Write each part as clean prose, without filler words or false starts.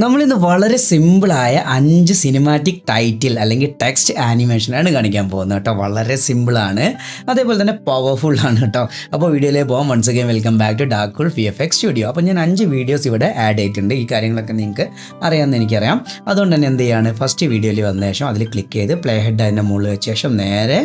നമ്മളിന്ന് വളരെ സിമ്പിളായ 5 cinematic title അല്ലെങ്കിൽ ടെക്സ്റ്റ് ആനിമേഷനാണ് കാണിക്കാൻ പോകുന്നത് കേട്ടോ. വളരെ സിമ്പിളാണ്, അതേപോലെ തന്നെ പവർഫുള്ളാണ് കേട്ടോ. അപ്പോൾ വീഡിയോയിലേക്ക് പോകാം. Once again welcome back to Darkool VFX studio. അപ്പോൾ ഞാൻ 5 വീഡിയോസ് ഇവിടെ ആഡ് ചെയ്തിട്ടുണ്ട്. ഈ കാര്യങ്ങളൊക്കെ നിങ്ങൾക്ക് അറിയാമെന്ന് എനിക്കറിയാം. അതുകൊണ്ട് തന്നെ എന്ത് ചെയ്യാണ്, ഫസ്റ്റ് വീഡിയോയിൽ വന്ന ശേഷം അതിൽ ക്ലിക്ക് ചെയ്ത് പ്ലേ ഹെഡ് അതിൻ്റെ മുകളിൽ വെച്ച ശേഷം നേരെ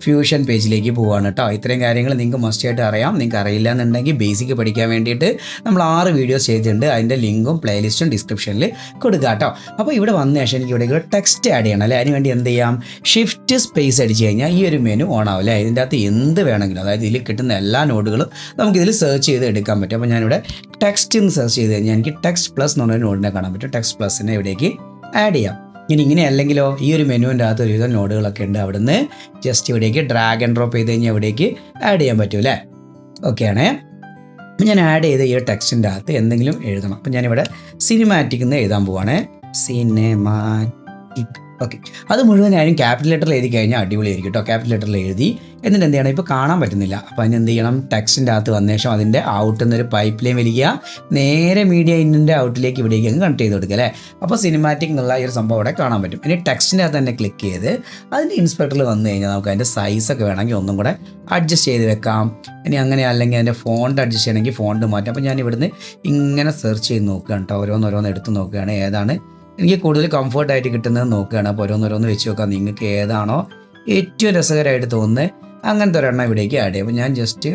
ഫ്യൂഷൻ പേജിലേക്ക് പോവുകയാണ് കേട്ടോ. ഇത്രയും കാര്യങ്ങൾ നിങ്ങൾക്ക് മസ്റ്റായിട്ട് അറിയാം. നിങ്ങൾക്ക് അറിയില്ല എന്നുണ്ടെങ്കിൽ ബേസിക് പഠിക്കാൻ വേണ്ടിയിട്ട് നമ്മൾ 6 വീഡിയോസ് ചെയ്തിട്ടുണ്ട്. അതിൻ്റെ ലിങ്കും പ്ലേലിസ്റ്റും ഡിസ്ക്രിപ്ഷനിൽ കൊടുക്കുക കേട്ടോ. അപ്പോൾ ഇവിടെ വന്ന ശേഷം എനിക്ക് ഇവിടെ ടെക്സ്റ്റ് ആഡ് ചെയ്യണം അല്ലേ. അതിനുവേണ്ടി എന്ത് ചെയ്യാം, ഷിഫ്റ്റ് സ്പേസ് അടിച്ച് കഴിഞ്ഞാൽ ഈ ഒരു മെനു ഓൺ ആവും അല്ലേ. ഇതിൻ്റെ അകത്ത് എന്ത് വേണമെങ്കിലും, അതായത് ഇതിൽ കിട്ടുന്ന എല്ലാ നോഡുകളും നമുക്കിതിൽ സെർച്ച് ചെയ്ത് എടുക്കാൻ പറ്റും. അപ്പോൾ ഞാനിവിടെ ടെക്സ്റ്റ് എന്ന് സെർച്ച് ചെയ്ത് കഴിഞ്ഞാൽ എനിക്ക് ടെക്സ്റ്റ് പ്ലസ് എന്ന് പറഞ്ഞൊരു നോഡിനെ കാണാൻ പറ്റും. ടെക്സ്റ്റ് പ്ലസിനെ ഇവിടേക്ക് ആഡ് ചെയ്യാം. ഇങ്ങനെ അല്ലെങ്കിലോ ഈ ഒരു മെനുവിൻ്റെ അകത്ത് ഒരുവിധം നോഡുകളൊക്കെ ഉണ്ട്. അവിടുന്ന് ജസ്റ്റ് ഇവിടേക്ക് ഡ്രാഗ് ആൻഡ് ഡ്രോപ്പ് ചെയ്ത് കഴിഞ്ഞാൽ ഇവിടേക്ക് ആഡ് ചെയ്യാൻ പറ്റും അല്ലേ. ഓക്കെ ആണേ. അപ്പം ഞാൻ ആഡ് ചെയ്ത ഈ ടെക്സ്റ്റിൻ്റെ അകത്ത് എന്തെങ്കിലും എഴുതണം. അപ്പം ഞാനിവിടെ സിനിമാറ്റിക് എന്ന് എഴുതാൻ പോവാണ്. സിനിമാറ്റിക്. ഓക്കെ, അത് മുഴുവനായും ക്യാപിറ്റൽ ലെറ്ററിൽ എഴുതി കഴിഞ്ഞാൽ അടിപൊളിയായിരിക്കും കേട്ടോ. ക്യാപിറ്റൽ ലെറ്ററിൽ എഴുതി എന്നിട്ട് എന്ത് ചെയ്യണം, ഇപ്പോൾ കാണാൻ പറ്റുന്നില്ല. അപ്പോൾ അതിന് എന്ത് ചെയ്യണം, ടെക്സ്റ്റിൻ്റെ അകത്ത് വന്ന ശേഷം അതിൻ്റെ ഔട്ടിൽ നിന്നൊരു പൈപ്പ് ലൈൻ വലിക്കുക, നേരെ മീഡിയ ഇന്നിൻ്റെ ഔട്ടിലേക്ക് ഇവിടേക്ക് അങ്ങ് കണക്ട് ചെയ്ത് കൊടുക്കുക അല്ലേ. അപ്പോൾ സിനിമാറ്റിക് എന്നുള്ള ഈ ഒരു സംഭവം അവിടെ കാണാൻ പറ്റും. ഇനി ടെക്സ്റ്റിൻ്റെ അകത്ത് തന്നെ ക്ലിക്ക് ചെയ്ത് അതിൻ്റെ ഇൻസ്പെക്ടറിൽ വന്നു കഴിഞ്ഞാൽ നമുക്ക് അതിൻ്റെ സൈസൊക്കെ വേണമെങ്കിൽ ഒന്നും കൂടെ അഡ്ജസ്റ്റ് ചെയ്ത് വെക്കാം. ഇനി അങ്ങനെ അല്ലെങ്കിൽ അതിൻ്റെ ഫോണ്ട് അഡ്ജസ്റ്റ് ചെയ്യണമെങ്കിൽ ഫോണ്ട് മാറ്റാം. അപ്പോൾ ഞാൻ ഇവിടുന്ന് ഇങ്ങനെ സെർച്ച് ചെയ്ത് നോക്കുകയാണ് കേട്ടോ. ഓരോന്നോരോന്ന് എടുത്ത് നോക്കുകയാണ് ഏതാണ് എനിക്ക് കൂടുതൽ കംഫർട്ടായിട്ട് കിട്ടുന്നത് നോക്കുകയാണ്. അപ്പോൾ ഓരോന്നോരോന്ന് വെച്ച് നോക്കാം. നിങ്ങൾക്ക് ഏതാണോ ഏറ്റവും രസകരമായിട്ട് തോന്നുന്നത് അങ്ങനത്തെ ഒരെണ്ണം ഇവിടേക്ക് ആഡ് ചെയ്യും. അപ്പോൾ ഞാൻ ജസ്റ്റ്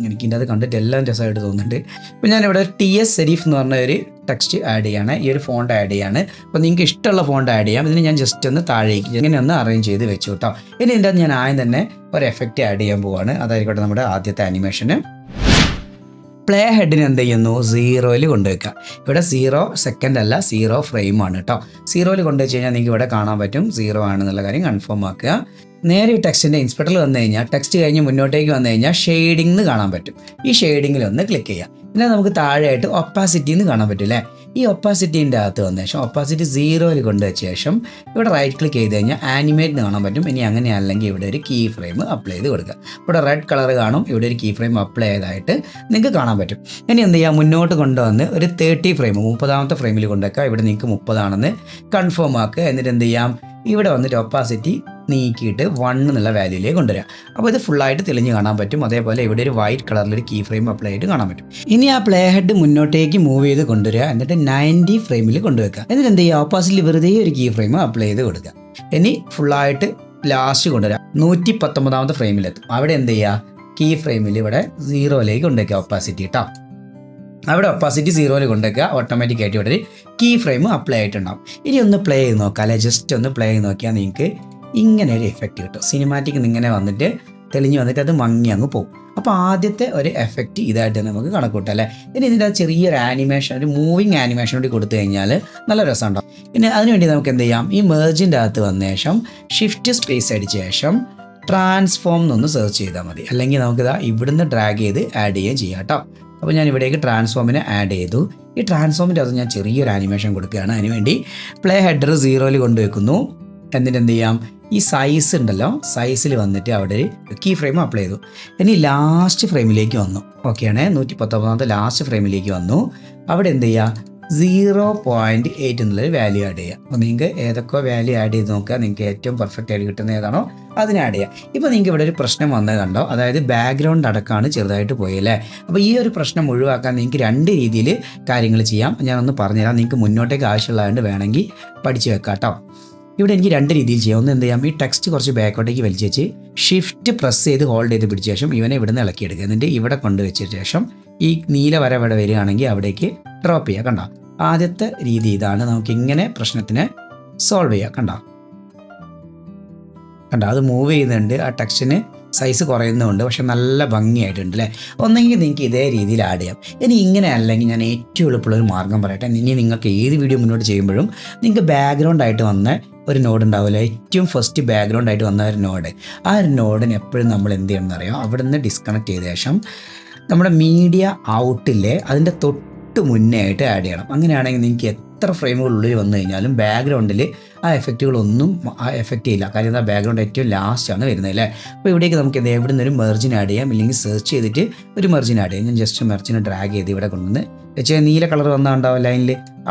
എനിക്കിൻ്റെ അത് കണ്ടിട്ട് എല്ലാം രസമായിട്ട് തോന്നുന്നുണ്ട്. അപ്പോൾ ഞാനിവിടെ TS സെരീഫ് എന്ന് പറഞ്ഞ ഒരു ടെക്സ്റ്റ് ആഡ് ചെയ്യാണ്, ഈ ഒരു ഫോണ്ട് ആഡ് ചെയ്യാണ്. അപ്പോൾ നിങ്ങൾക്ക് ഇഷ്ടമുള്ള ഫോണ്ട് ആഡ് ചെയ്യാം. ഇതിന് ഞാൻ ജസ്റ്റ് ഒന്ന് താഴേക്ക് ഇങ്ങനെ ഒന്ന് അറേഞ്ച് ചെയ്ത് വെച്ചു കേട്ടോ. ഇനി ഇതിൻ്റെ അത് ഞാൻ ആദ്യം തന്നെ ഒരു എഫക്റ്റ് ആഡ് ചെയ്യാൻ പോവാണ്. അതായിരിക്കട്ടെ നമ്മുടെ ആദ്യത്തെ ആനിമേഷന്. പ്ലേ ഹെഡിന് എന്ത് ചെയ്യുന്നു, 0യിൽ കൊണ്ടുവയ്ക്കുക. ഇവിടെ 0 സെക്കൻഡ് അല്ല, 0 ഫ്രെയിമാണ് കേട്ടോ. 0യിൽ കൊണ്ടുവച്ച് കഴിഞ്ഞാൽ നിങ്ങൾക്ക് ഇവിടെ കാണാൻ പറ്റും 0 ആണെന്നുള്ള കാര്യം കൺഫേം ആക്കുക. നേരെ ഈ ടെക്സ്റ്റിൻ്റെ ഇൻസ്പെക്ടറിൽ വന്നു കഴിഞ്ഞാൽ ടെക്സ്റ്റ് കഴിഞ്ഞ് മുന്നോട്ടേക്ക് വന്നു കഴിഞ്ഞാൽ ഷെയ്ഡിംഗ് എന്ന് കാണാൻ പറ്റും. ഈ ഷെയ്ഡിങ്ങിൽ ഒന്ന് ക്ലിക്ക് ചെയ്യാം. പിന്നെ നമുക്ക് താഴെയായിട്ട് ഒപ്പാസിറ്റി എന്ന് കാണാൻ പറ്റും അല്ലേ. ഈ ഒപ്പാസിറ്റീൻ്റെ അകത്ത് വന്ന ശേഷം ഒപ്പാസിറ്റി 0യിൽ കൊണ്ടുവച്ച ശേഷം ഇവിടെ റൈറ്റ് ക്ലിക്ക് ചെയ്ത് കഴിഞ്ഞാൽ ആനിമേറ്റ് എന്ന് കാണാൻ പറ്റും. ഇനി അങ്ങനെ അല്ലെങ്കിൽ ഇവിടെ ഒരു കീ ഫ്രെയിം അപ്ലൈ ചെയ്ത് കൊടുക്കുക. ഇവിടെ റെഡ് കളർ കാണും, ഇവിടെ ഒരു കീ ഫ്രെയിം അപ്ലൈ ചെയ്തതായിട്ട് നിങ്ങൾക്ക് കാണാൻ പറ്റും. ഇനി എന്ത് ചെയ്യുക, മുന്നോട്ട് കൊണ്ടുവന്ന് ഒരു 30 ഫ്രെയിം 30ാമത്തെ ഫ്രെയിമിൽ കൊണ്ടുവയ്ക്കുക. ഇവിടെ നിങ്ങൾക്ക് 30 ആണെന്ന് കൺഫേം ആക്കുക. എന്നിട്ട് എന്ത് ചെയ്യാം, ഇവിടെ വന്നിട്ട് ഒപ്പാസിറ്റി നീക്കിയിട്ട് 1 എന്നുള്ള വാല്യൂയിലേക്ക് കൊണ്ടുവരിക. അപ്പോൾ ഇത് ഫുള്ളായിട്ട് തെളിഞ്ഞ് കാണാൻ പറ്റും. അതേപോലെ ഇവിടെ ഒരു വൈറ്റ് കളറിലൊരു കീ ഫ്രെയിം അപ്ലൈ ആയിട്ട് കാണാൻ പറ്റും. ഇനി ആ പ്ലേ ഹെഡ് മുന്നോട്ടേക്ക് മൂവ് ചെയ്ത് കൊണ്ടുവരിക. എന്നിട്ട് 90 ഫ്രെയിമിൽ കൊണ്ടുവയ്ക്കുക. എന്നിട്ട് എന്ത് ചെയ്യുക, ഓപ്പോസിറ്റിൽ വെറുതെ ഒരു കീ ഫ്രെയിം അപ്ലൈ ചെയ്ത് കൊടുക്കുക. ഇനി ഫുള്ളായിട്ട് ലാസ്റ്റ് കൊണ്ടുവരിക. 119ാമത്തെ ഫ്രെയിമിലെത്തും. അവിടെ എന്ത് ചെയ്യുക, കീ ഫ്രെയിമിൽ ഇവിടെ 0യിലേക്ക് കൊണ്ടുവയ്ക്കുക ഒപ്പാസിറ്റി കേട്ടോ. അവിടെ ഒപ്പാസിറ്റി 0യിൽ കൊണ്ടുവയ്ക്കുക. ഓട്ടോമാറ്റിക്കായിട്ട് ഇവിടെ ഒരു കീ ഫ്രെയിം അപ്ലൈ ആയിട്ടുണ്ടാവും. ഇനി ഒന്ന് പ്ലേ ചെയ്ത് നോക്കാം അല്ലെ. ജസ്റ്റ് ഒന്ന് പ്ലേ ചെയ്ത് നോക്കിയാൽ നിങ്ങൾക്ക് ഇങ്ങനെ ഒരു എഫക്റ്റ് കിട്ടും. സിനിമാറ്റിക് ഇങ്ങനെ വന്നിട്ട് തെളിഞ്ഞ് വന്നിട്ട് അത് മങ്ങി അങ്ങ് പോകും. അപ്പോൾ ആദ്യത്തെ ഒരു എഫക്റ്റ് ഇതായിട്ട് നമുക്ക് കണക്ക് കൂട്ടാം അല്ലേ. ഇനി ഇതിൻ്റെ ചെറിയൊരു ആനിമേഷൻ, ഒരു മൂവിങ് ആനിമേഷൻ കൂടി കൊടുത്തു കഴിഞ്ഞാൽ നല്ല രസമുണ്ടാവും. പിന്നെ അതിനുവേണ്ടി നമുക്ക് എന്ത് ചെയ്യാം, ഈ മെർജിൻ്റെ അകത്ത് വന്ന ശേഷം ഷിഫ്റ്റ് സ്പേസ് അടിച്ച ശേഷം ട്രാൻസ്ഫോം എന്നൊന്ന് സെർച്ച് ചെയ്താൽ മതി. അല്ലെങ്കിൽ നമുക്കിതാ ഇവിടുന്ന് ഡ്രാഗ് ചെയ്ത് ആഡ് ചെയ്യുകയും ചെയ്യാം കേട്ടോ. അപ്പോൾ ഞാൻ ഇവിടേക്ക് ട്രാൻസ്ഫോമിനെ ആഡ് ചെയ്തു. ഈ ട്രാൻസ്ഫോമിൻ്റെ അത് ഞാൻ ചെറിയൊരു ആനിമേഷൻ കൊടുക്കുകയാണ്. അതിനുവേണ്ടി പ്ലേ ഹെഡർ 0യിൽ കൊണ്ടുവയ്ക്കുന്നു. എന്നിട്ട് എന്ത് ചെയ്യാം, ഈ സൈസ് ഉണ്ടല്ലോ, സൈസിൽ വന്നിട്ട് അവിടെ ഒരു കീ ഫ്രെയിം അപ്ലൈ ചെയ്തു. ഇനി ലാസ്റ്റ് ഫ്രെയിമിലേക്ക് വന്നു. ഓക്കെയാണ്, 119ാമത്തെ ലാസ്റ്റ് ഫ്രെയിമിലേക്ക് വന്നു. അവിടെ എന്ത് ചെയ്യുക, 0.8 എന്നുള്ളൊരു വാല്യൂ ആഡ് ചെയ്യുക. അപ്പോൾ നിങ്ങൾക്ക് ഏതൊക്കെ വാല്യൂ ആഡ് ചെയ്ത് നോക്കുക, നിങ്ങൾക്ക് ഏറ്റവും പെർഫെക്റ്റ് ആയിട്ട് കിട്ടുന്ന ഏതാണോ അതിന് ആഡ് ചെയ്യുക. ഇപ്പോൾ നിങ്ങൾക്ക് ഇവിടെ ഒരു പ്രശ്നം വന്നത് കണ്ടോ, അതായത് ബാക്ക്ഗ്രൗണ്ട് അടക്കമാണ് ചെറുതായിട്ട് പോയല്ലേ. അപ്പോൾ ഈ ഒരു പ്രശ്നം ഒഴിവാക്കാൻ നിങ്ങൾക്ക് 2 രീതിയിൽ കാര്യങ്ങൾ ചെയ്യാം. ഞാനൊന്ന് പറഞ്ഞുതരാം, നിങ്ങൾക്ക് മുന്നോട്ടേക്ക് ആവശ്യമുള്ളതുകൊണ്ട് വേണമെങ്കിൽ പഠിച്ച് വെക്കാം കേട്ടോ. ഇവിടെ എനിക്ക് 2 രീതിയിൽ ചെയ്യാം. ഒന്ന് എന്ത് ചെയ്യാം, ഈ ടെക്സ്റ്റ് കുറച്ച് ബാക്കോട്ടേക്ക് വലിച്ചു വെച്ച് ഷിഫ്റ്റ് പ്രസ് ചെയ്ത് ഹോൾഡ് ചെയ്ത് പിടിച്ച ശേഷം ഇവനെ ഇവിടുന്ന് ഇളക്കിയെടുക്കുക. എന്നിട്ട് ഇവിടെ കൊണ്ടുവച്ച ശേഷം ഈ നീല വര ഇവിടെ വരികയാണെങ്കിൽ അവിടേക്ക് ഡ്രോപ്പ് ചെയ്യുക. കണ്ടോ, ആദ്യത്തെ രീതി ഇതാണ്. നമുക്ക് ഇങ്ങനെ പ്രശ്നത്തിനെ സോൾവ് ചെയ്യാം. കണ്ടോ അത് മൂവ് ചെയ്യുന്നുണ്ട്. ആ ടെക്സ്റ്റിന് സൈസ് കുറയുന്നുണ്ട്, പക്ഷെ നല്ല ഭംഗിയായിട്ടുണ്ട് അല്ലേ. ഒന്നെങ്കിൽ നിങ്ങൾക്ക് ഇതേ രീതിയിൽ ആഡ് ചെയ്യാം. ഇനി ഇങ്ങനെ അല്ലെങ്കിൽ ഞാൻ ഏറ്റവും എളുപ്പമുള്ളൊരു മാർഗ്ഗം പറയട്ടെ. ഇനി നിങ്ങൾക്ക് ഏത് വീഡിയോ മുന്നോട്ട് ചെയ്യുമ്പോഴും നിങ്ങൾക്ക് ബാക്ക്ഗ്രൗണ്ട് ആയിട്ട് വന്ന ഒരു നോഡ് ഉണ്ടാവില്ല, ഏറ്റവും ഫസ്റ്റ് ബാക്ക്ഗ്രൗണ്ട് ആയിട്ട് വന്ന ഒരു നോഡ്. ആ ഒരു നോഡിന് എപ്പോഴും നമ്മൾ എന്ത് ചെയ്യണമെന്ന് അറിയാം, അവിടെ നിന്ന് ഡിസ്കണക്ട് ചെയ്ത ശേഷം നമ്മുടെ മീഡിയ ഔട്ടിലെ അതിൻ്റെ തൊട്ട് തൊട്ട് മുന്നേ ആയിട്ട് ആഡ് ചെയ്യണം. അങ്ങനെയാണെങ്കിൽ നിങ്ങൾക്ക് എത്ര ഫ്രെയിമുകളുള്ളിൽ വന്നു കഴിഞ്ഞാലും ബാക്ക്ഗ്രൗണ്ടിൽ ആ എഫക്റ്റുകളൊന്നും എഫക്റ്റ് ചെയ്യില്ല. കാര്യം എന്താ, ബാക്ക്ഗ്രൗണ്ട് ഏറ്റവും ലാസ്റ്റാണ് വരുന്നത് അല്ലേ. അപ്പോൾ ഇവിടേക്ക് നമുക്ക് എന്താ എവിടെ നിന്നൊരു മെർജിൻ ആഡ് ചെയ്യാം, ഇല്ലെങ്കിൽ സെർച്ച് ചെയ്തിട്ട് ഒരു മെർജിൻ ആഡ് ചെയ്യാം. ഞാൻ ജസ്റ്റ് മെർജിനെ ഡ്രാഗ് ചെയ്ത് ഇവിടെ കൊണ്ടുവന്ന് വെച്ചാൽ നീല കളർ വന്നാൽ ഉണ്ടാവും ലൈനിൽ,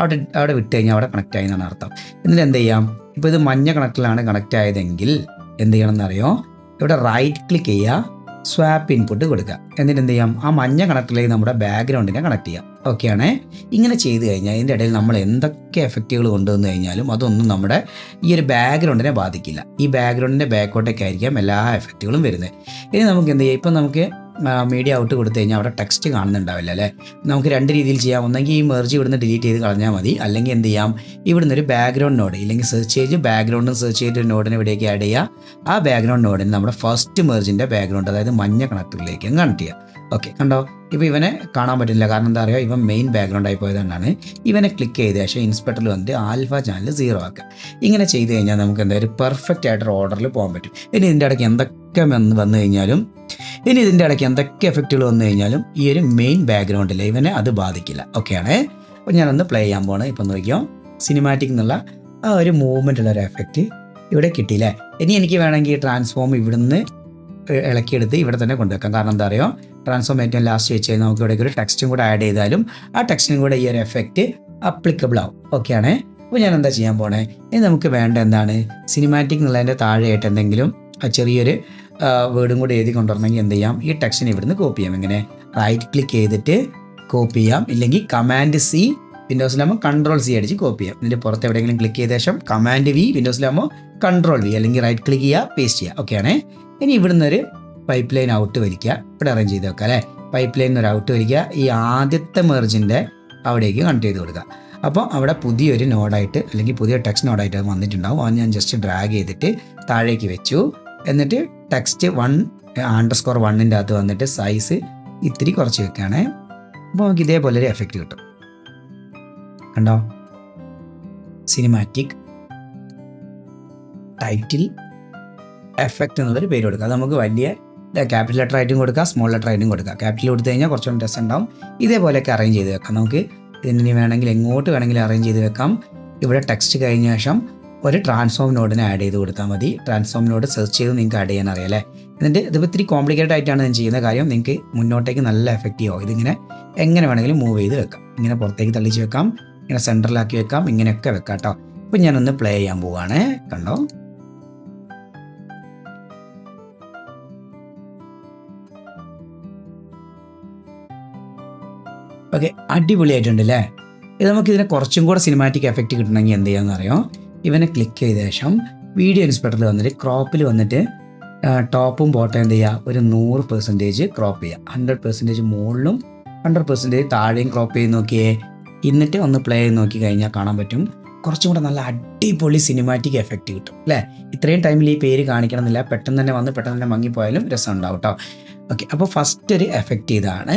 അവിടെ വിട്ട് കഴിഞ്ഞാൽ അവിടെ കണക്റ്റ് ആയി എന്നാണ് അർത്ഥം. എന്നിട്ട് എന്ത് ചെയ്യാം, ഇപ്പോൾ ഇത് മഞ്ഞ കണക്റ്റിലാണ് കണക്റ്റ് ആയതെങ്കിൽ എന്ത് ചെയ്യണം എന്നറിയോ, ഇവിടെ റൈറ്റ് ക്ലിക്ക് ചെയ്യുക, സ്വാപ്പ് ഇൻപുട്ട് കൊടുക്കുക. എന്നിട്ട് എന്ത് ചെയ്യാം, ആ മഞ്ഞ കണക്റ്റിലേക്ക് നമ്മുടെ ബാക്ക്ഗ്രൗണ്ടിനെ കണക്ട് ചെയ്യാം. ഓക്കെയാണേ. ഇങ്ങനെ ചെയ്ത് കഴിഞ്ഞാൽ ഇതിൻ്റെ ഇടയിൽ നമ്മൾ എന്തൊക്കെ എഫക്റ്റുകൾ കൊണ്ടുവന്നു കഴിഞ്ഞാലും അതൊന്നും നമ്മുടെ ഈ ഒരു ബാക്ക്ഗ്രൗണ്ടിനെ ബാധിക്കില്ല. ഈ ബാക്ക്ഗ്രൗണ്ടിൻ്റെ ബാക്കോട്ടേക്ക് ആയിരിക്കാം എല്ലാ എഫക്റ്റുകളും വരുന്നത്. ഇനി നമുക്ക് എന്ത് ചെയ്യാം, ഇപ്പം നമുക്ക് മീഡിയ ഔട്ട് കൊടുത്തു കഴിഞ്ഞാൽ അവിടെ ടെക്സ്റ്റ് കാണുന്നുണ്ടാവില്ല അല്ലേ. നമുക്ക് രണ്ട് രീതിയിൽ ചെയ്യാം. ഒന്നെങ്കിൽ ഈ മെർജ് ഇവിടുന്ന് ഡിലീറ്റ് ചെയ്ത് കളഞ്ഞാൽ മതി, അല്ലെങ്കിൽ എന്ത് ചെയ്യാം, ഇവിടുന്ന് ഒരു ബാക്ക്ഗ്രൗണ്ട് നോഡ്, ഇല്ലെങ്കിൽ സെർച്ച് ചെയ്ത് ബാക്ക്ഗ്രൗണ്ടും സെർച്ച് ചെയ്തിട്ട് നോഡിനെ ഇവിടേക്ക് ആഡ് ചെയ്യുക. ആ ബാക്ക്ഗ്രൗണ്ട് നോഡിന് നമ്മുടെ ഫസ്റ്റ് മെർജിൻ്റെ ബാക്ക്ഗ്രൗണ്ട്, അതായത് മഞ്ഞ കണക്ടറിലേക്ക് കണക്ട് ചെയ്യുക. ഓക്കെ, കണ്ടോ, ഇപ്പോൾ ഇവനെ കാണാൻ പറ്റില്ല. കാരണം എന്താ പറയുക, ഇവൻ മെയിൻ ബാക്ക്ഗ്രൗണ്ട് ആയി പോയതുകൊണ്ടാണ്. ഇവനെ ക്ലിക്ക് ചെയ്ത ശേഷം ഇൻസ്പെക്ടറിൽ വന്നിട്ട് ആൽഫ ചാനൽ 0 ആക്കുക. ഇങ്ങനെ ചെയ്ത് കഴിഞ്ഞാൽ നമുക്ക് എന്താ ഒരു പെർഫെക്റ്റ് ആയിട്ടൊരു ഓർഡറിൽ പോകാൻ പറ്റും. ഇനി ഇതിൻ്റെ ഇടയ്ക്ക് എന്തൊക്കെ വന്നു കഴിഞ്ഞാലും, ഇതിൻ്റെ ഇടയ്ക്ക് എന്തൊക്കെ എഫക്റ്റുകൾ വന്നു കഴിഞ്ഞാലും ഈ ഒരു മെയിൻ ബാക്ക്ഗ്രൗണ്ടിൽ ഇവനെ അത് ബാധിക്കില്ല. ഓക്കെയാണേ. അപ്പോൾ ഞാനൊന്ന് പ്ലേ ചെയ്യാൻ പോകണം. ഇപ്പം നോക്കിയോ, സിനിമാറ്റിക് എന്നുള്ള ആ ഒരു മൂവ്മെൻ്റ് ഉള്ള ഒരു എഫക്റ്റ് ഇവിടെ കിട്ടിയില്ലേ. ഇനി എനിക്ക് വേണമെങ്കിൽ ട്രാൻസ്ഫോം ഇവിടുന്ന് ഇളക്കിയെടുത്ത് ഇവിടെ തന്നെ കൊണ്ടുവെക്കാം. കാരണം എന്താ പറയുക, ട്രാൻസ്ഫോം ഏറ്റവും ലാസ്റ്റ് വെച്ച് കഴിഞ്ഞാൽ നമുക്ക് ഇവിടേക്ക് ഒരു ടെക്സ്റ്റും കൂടെ ആഡ് ചെയ്താലും ആ ടെക്സ്റ്റിനും കൂടെ ഈ ഒരു എഫക്റ്റ് അപ്ലിക്കബിൾ ആവും. ഓക്കെയാണേ. അപ്പോൾ ഞാൻ എന്താ ചെയ്യാൻ പോണേ, ഇനി നമുക്ക് വേണ്ട എന്താണ്, സിനിമാറ്റിക് എന്നുള്ളതിൻ്റെ താഴെയായിട്ട് എന്തെങ്കിലും ചെറിയൊരു വേർഡും കൂടി എഴുതി കൊണ്ടുവരണമെങ്കിൽ എന്ത് ചെയ്യാം, ഈ ടെക്സ്റ്റിനെ ഇവിടുന്ന് കോപ്പി ചെയ്യാം. ഇങ്ങനെ റൈറ്റ് ക്ലിക്ക് ചെയ്തിട്ട് കോപ്പി ചെയ്യാം, ഇല്ലെങ്കിൽ കമാൻഡ് സി, വിൻഡോസിലാകുമ്പോൾ കൺട്രോൾ സി അടിച്ച് കോപ്പി ചെയ്യാം. ഇതിൻ്റെ പുറത്ത് എവിടെയെങ്കിലും ക്ലിക്ക് ചെയ്ത ശേഷം കമാൻഡ് വി, വിൻഡോസിലാകുമ്പോൾ കൺട്രോൾ വി, അല്ലെങ്കിൽ റൈറ്റ് ക്ലിക്ക് ചെയ്യുക, പേസ്റ്റ് ചെയ്യുക. ഓക്കെയാണേ. ഇനി ഇവിടുന്ന് ഒരു പൈപ്പ് ലൈൻ ഔട്ട് വലിക്കുക, ഇവിടെ അറേഞ്ച് ചെയ്ത് വെക്കുക അല്ലേ. പൈപ്പ് ലൈൻ ഒരു ഔട്ട് വലിക്കുക, ഈ ആദ്യത്തെ മെർജിൻ്റെ അവിടേക്ക് കണക്ട് ചെയ്ത് കൊടുക്കുക. അപ്പോൾ അവിടെ പുതിയൊരു നോഡായിട്ട്, അല്ലെങ്കിൽ പുതിയ ടെക്സ്റ്റ് നോഡായിട്ട് അത് വന്നിട്ടുണ്ടാവും. അത് ഞാൻ ജസ്റ്റ് ഡ്രാഗ് ചെയ്തിട്ട് താഴേക്ക് വെച്ചു. എന്നിട്ട് ടെക്സ്റ്റ് 1_1 അകത്ത് വന്നിട്ട് സൈസ് ഇത്തിരി കുറച്ച് വെക്കുകയാണേ. അപ്പോൾ നമുക്ക് ഇതേപോലെ ഒരു എഫക്റ്റ് കിട്ടും. കണ്ടോ, സിനിമാറ്റിക് ടൈറ്റിൽ എഫക്റ്റ് എന്നുള്ളൊരു പേര് കൊടുക്കുക. അത് നമുക്ക് വലിയ ക്യാപിറ്റൽ ലെറ്റർ ആയിട്ടും കൊടുക്കുക, സ്മോൾ ലെറ്റർ ആയിട്ടും കൊടുക്കുക. ക്യാപിറ്റൽ കൊടുത്തു കഴിഞ്ഞാൽ കുറച്ചുകൂടി രസം ഉണ്ടാവും. ഇതേപോലെയൊക്കെ അറേഞ്ച് ചെയ്ത് വെക്കാം. നമുക്ക് ഇതിന് വേണമെങ്കിൽ എങ്ങോട്ട് വേണമെങ്കിലും അറേഞ്ച് ചെയ്ത് വെക്കാം. ഇവിടെ ടെക്സ്റ്റ് കഴിഞ്ഞ ശേഷം ഒരു ട്രാൻസ്ഫോം നോഡിനെ ആഡ് ചെയ്ത് കൊടുത്താൽ മതി. ട്രാൻസ്ഫോം നോഡ് സെർച്ച് ചെയ്ത് നിങ്ങൾക്ക് ആഡ് ചെയ്യാൻ അറിയാം അല്ലേ. എന്നിട്ട് ഇതിപ്പോൾ ഇത്തിരി കോംപ്ലിക്കേറ്റഡ് ആയിട്ടാണ് ഞാൻ ചെയ്യുന്ന കാര്യം. നിങ്ങൾക്ക് മുന്നോട്ടേക്ക് നല്ല എഫക്റ്റീവ് ആവും. ഇതിങ്ങനെ എങ്ങനെ വേണമെങ്കിലും മൂവ് ചെയ്ത് വെക്കാം. ഇങ്ങനെ പുറത്തേക്ക് തള്ളിച്ച് വെക്കാം, ഇങ്ങനെ സെൻറ്ററിലാക്കി വെക്കാം, ഇങ്ങനെയൊക്കെ വെക്കാം കേട്ടോ. അപ്പോൾ ഞാനൊന്ന് പ്ലേ ചെയ്യാൻ പോവുകയാണ്. കണ്ടോ, ഓക്കെ, അടിപൊളിയായിട്ടുണ്ട് അല്ലേ. ഇത് നമുക്കിതിനെ കുറച്ചും കൂടെ സിനിമാറ്റിക് എഫക്റ്റ് കിട്ടണമെങ്കിൽ എന്ത് ചെയ്യാമെന്ന് അറിയാം. ഇവനെ ക്ലിക്ക് ചെയ്ത ശേഷം വീഡിയോ ഇൻസ്പെക്ടറിൽ വന്നിട്ട് ക്രോപ്പിൽ വന്നിട്ട് ടോപ്പും ബോട്ടം എന്ത് ചെയ്യുക, ഒരു 100% ക്രോപ്പ് ചെയ്യുക. 100% മുകളിലും 100% താഴെയും ക്രോപ്പ് ചെയ്ത് നോക്കിയേ. എന്നിട്ട് ഒന്ന് പ്ലേ ചെയ്ത് നോക്കി കഴിഞ്ഞാൽ കാണാൻ പറ്റും കുറച്ചും കൂടെ നല്ല അടിപൊളി സിനിമാറ്റിക് എഫക്റ്റ് കിട്ടും അല്ലേ. ഇത്രയും ടൈമിൽ ഈ പേര് കാണിക്കണമെന്നില്ല, പെട്ടെന്ന് തന്നെ വന്ന് പെട്ടെന്ന് തന്നെ മങ്ങിപ്പോയാലും രസം ഉണ്ടാവും കേട്ടോ. ഓക്കെ, അപ്പോൾ ഫസ്റ്റ് ഒരു എഫക്റ്റ് ഇതാണ്.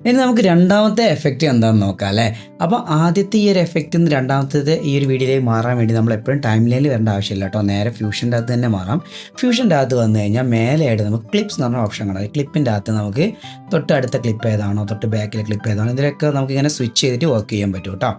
ഇനി നമുക്ക് രണ്ടാമത്തെ എഫക്റ്റ് എന്താണെന്ന് നോക്കാം അല്ലേ. അപ്പോൾ ആദ്യത്തെ ഈ ഒരു എഫക്റ്റ് രണ്ടാമത്തെ ഈ ഒരു വീഡിയോയിലേക്ക് മാറാൻ വേണ്ടി നമ്മൾ എപ്പോഴും ടൈം ലൈനിൽ വരേണ്ട ആവശ്യമില്ല കേട്ടോ. നേരെ ഫ്യൂഷൻ്റെ അകത്ത് തന്നെ മാറാം. ഫ്യൂഷൻ്റെ അകത്ത് വന്നു കഴിഞ്ഞാൽ മേലെയായിട്ട് നമുക്ക് ക്ലിപ്സ് എന്ന് പറഞ്ഞ ഓപ്ഷൻ കാണാം. ക്ലിപ്പിൻ്റെ അകത്ത് നമുക്ക് തൊട്ടടുത്ത ക്ലിപ്പ് ഏതാണോ, തൊട്ട് ബാക്കിലെ ക്ലിപ്പ് ഏതാണോ, ഇതിലൊക്കെ നമുക്ക് ഇങ്ങനെ സ്വിച്ച് ചെയ്തിട്ട് വർക്ക് ചെയ്യാൻ പറ്റും കേട്ടോ.